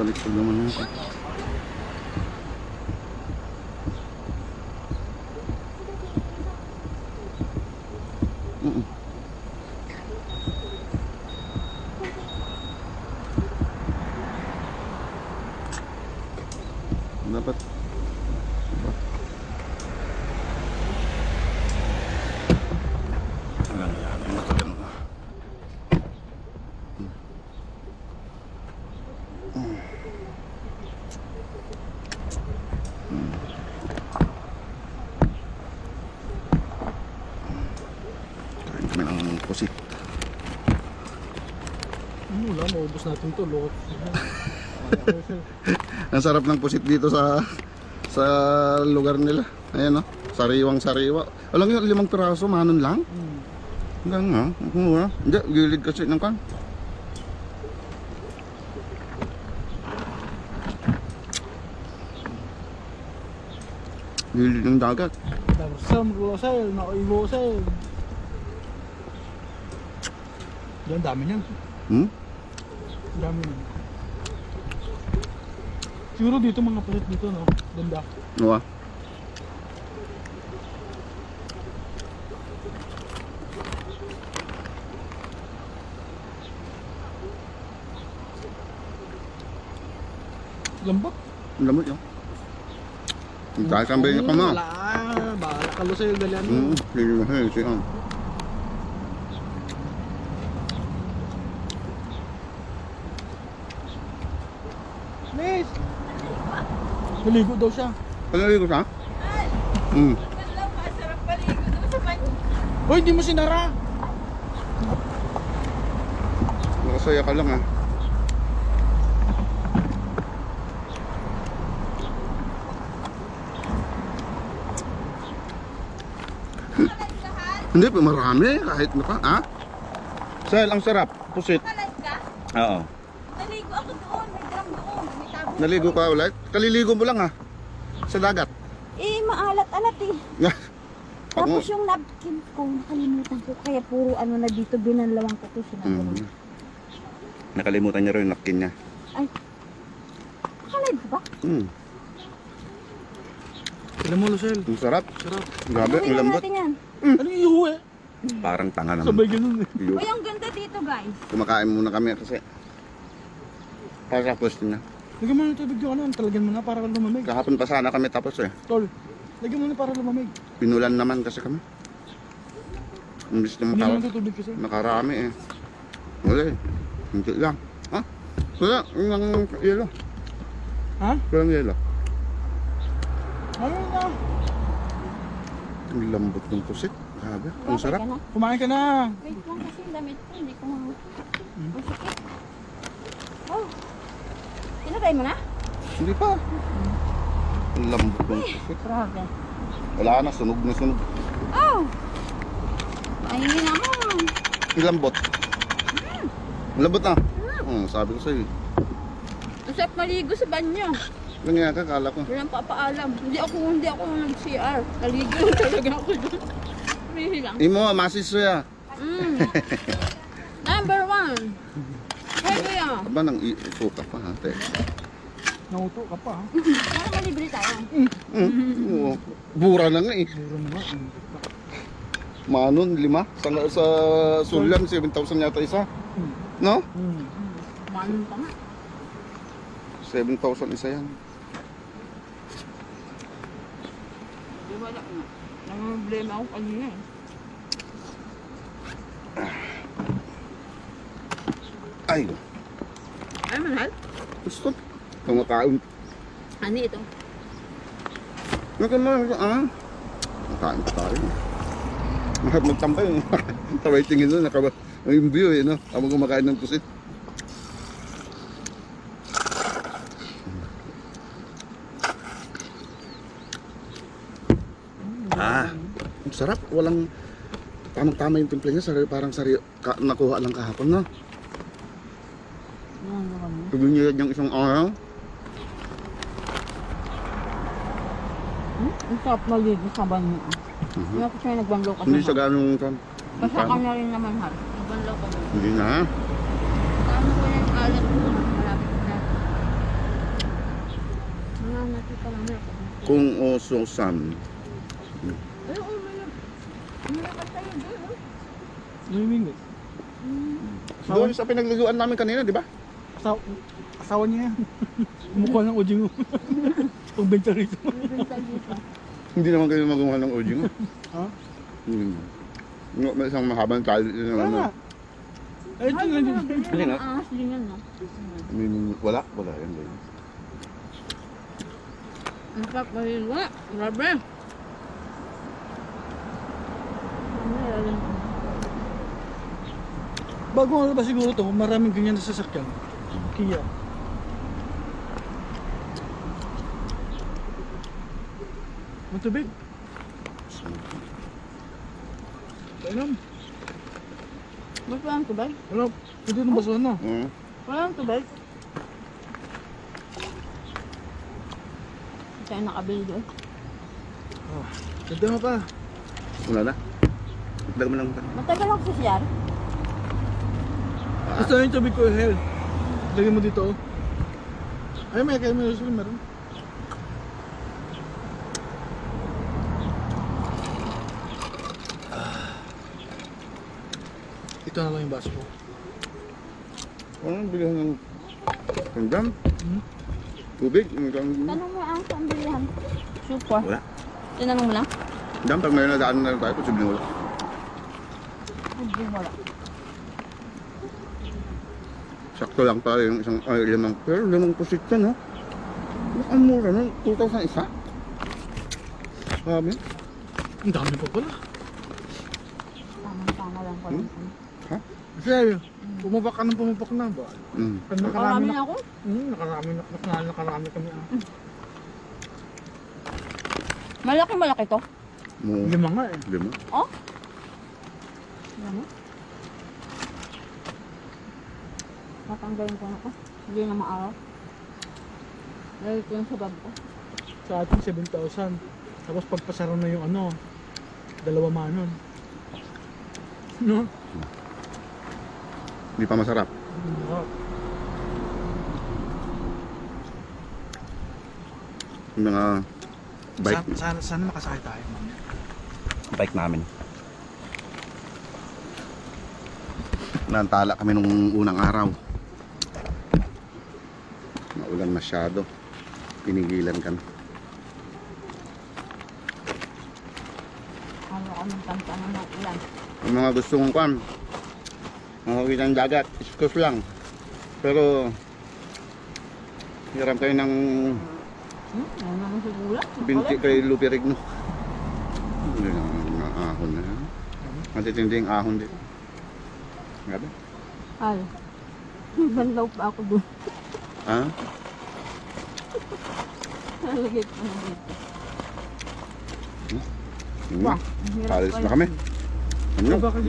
balik-balik naman ako. Dapat kain kami ng pusit. Wala, maubos natin to. Lokot. Ang sarap ng pusit dito sa lugar nila. Ayan o, sariwang sariwa. Alam nyo, 5 piraso, manon lang. Hanggang nga, mura. Hindi, gilid kasi ng kan. Gilid ng dagat. Darsam, Rosel, Naoy-Rosel. Yan, dami niyan. Dami niyan. Siguro dito mga pusit dito, no? Ganda. Diba? Lambot. Ang lamot yun. Kakambay niya pa mo. Wala, bahala ka Rosel, dalian mo. Sige mo, sige. Miss! Naligo daw siya. Panaligo siya? Masarap paligo daw sa banyo. Hoy, hindi mo sinara! Nakasaya ka lang ha. Hindi pa marami kahit na pa. Ha? Sel, ang sarap. Pusit. Kalas ka? Oo. Naligo ako doon. May drum doon. May tabo. Naligo ka ulit? Kaliligo mo lang ha. Sa dagat. Eh, maalat-alat eh. Tapos yung napkin ko, nakalimutan ko. Kaya puro ano na dito, binanlawang ko ito. Sinagawa. Nakalimutan niya rin yung napkin niya. Ay, nakalive ka ba? Alam mo, Rosel. Ang sarap. Sarap. Grabe, ang Gawin lang lambot. natin yan. Ano yung iho eh? Parang tanga naman. Sabay ganun eh. Iyo. Uy, ang ganda dito guys. Kumakain muna kami kasi para sa pwesto niya. Lagyan mo na tubig yung ano, talagyan mo na para lumamig. Kahapon pa sana kami tapos eh. Tol, lagyan mo na para lumamig. Pinulan naman kasi kami. Imbis na Hindi naman ito tubig kasi. makarami eh. Wala eh. Hindi lang. Ha? Wala. Yung yelo. Ha? Walang yelo. Ano na? Ang lambot ng pusit. Grabe. Ang Okay sarap. ka na? Kumain ka na. Wait lang kasi yung damit ko. Hindi ko mga... Ang sakit. Oh. Tinatay mo na? Hindi pa. Ang lambot ng pusit. Grabe. Wala na. Sunog na sunog. Oh! Ayun naman. Ang lambot. Ang lambot na. Sabi ko sa'yo. Ang sarap maligo sa banyo. Ganyan ka, kala ko. Walang papaalam. Hindi ako nag-CR. Naligo lang talaga ako doon. Really lang. Imo, masis ya. Number 1. Hey, kuya. Aba, nang isuka pa ate. Nauto ka pa ha. Baka malibre tayo. Oo. Bura na nga eh. Siguro na nga. Manon, 5. Sa Sulyam, 7,000 yata isa. No? Manon pa nga. 7,000 isa yan. Di wala nga. Problema ako kanina eh. Ay, Ay, manhal? gusto. Kumakain. Ano ito? Makain pa tayo. Magtambay. Taway tingin doon. Yung view eh, no? Habang kumakain ng pusit. Ang sarap. Walang tamang-tama yung timpla niya. Parang nakuha lang kahapon, no? Tugin niya yung isang araw. Ang sarap maligo sa banyo. Hindi ako siya nagbanglaw kasi. Hindi siya ganong... Basta ka na rin naman ha. Nagbanglaw ka na. Hindi na. Paano ko yung alat mo? Malapit na. pa namin ako. Kung oso-san. Ay, oo, may naman tayo doon, no? Namimingit. Doon sa pinagluluan namin kanina, di ba? Asawa niya yan. Mukha ng ujing mo. Pagbenta rito. Bibenta dito. Hindi naman kayo magawa ng ojing. Ha? May isang mahabang tali na Wala naman. nga. Ay, ito nga din. Hindi nga. Angas din yan, no? Wala yan din. Ang sarap ba yun? Wala. Grabe. Bago ano ba siguro to, maraming ganyan na sasakyan. Kia. Matubig. Kailan? Ba't walang tubig? Wala. Pwede nung basuhan na. Walang tubig. Tayo nakabili doon. Oh. Ganda mo pa. Wala na. Dagdag mo lang. Matagal ako sa CR. Gusto na yung tubig ko, hell. Lagyan mo dito, oh. Ay, may kayo mo yung meron. Ito na lang yung baso ko. Anong bilihan ng kandam? Hmm? Tubig? Tanong mo ang saan bilihan. Super. Wala. Tinanong mo lang? Kandam, pag may nadaan na tayo, posibleng wala. Hindi wala. Sakto lang tayo yung isang, limang, pero limang pusit yan, ha? Ang mura nun, 2,001. Sabi. Ang dami pa pala. Tama lang pala. Ha? Kasi, pumapak ka ng pumapak na ba? Pag nakarami Nakarami na. ako? Nakarami kami. Malaki to. Mo, Lima nga eh. lima. Oh? Ano? Tatanggalin ko na to. Hindi na maaraw. Dahil ko yung sabab ko. Sa atin, 7,000. Tapos pagpasara na yung ano, 2 manon. No? Hindi pa masarap. Yung mga bike, Sana makasakay tayo. bike namin. Naantala kami nung unang araw. Maulan masyado. Pinigilan kami. Ano kami tantangan ng ulan. Yung mga gusto kong kwan, makakita ng dagat, iskus lang. Pero, hiram kayo ng Ano naman siguro? binti kay Lupi Rigno. Hindi na mga ahon na. Matitinding ahon din. Grabe. Ay. Banlaw pa ako doon. Ha? Nalagay ko na dito. Kalis na kami. Ano? Bakit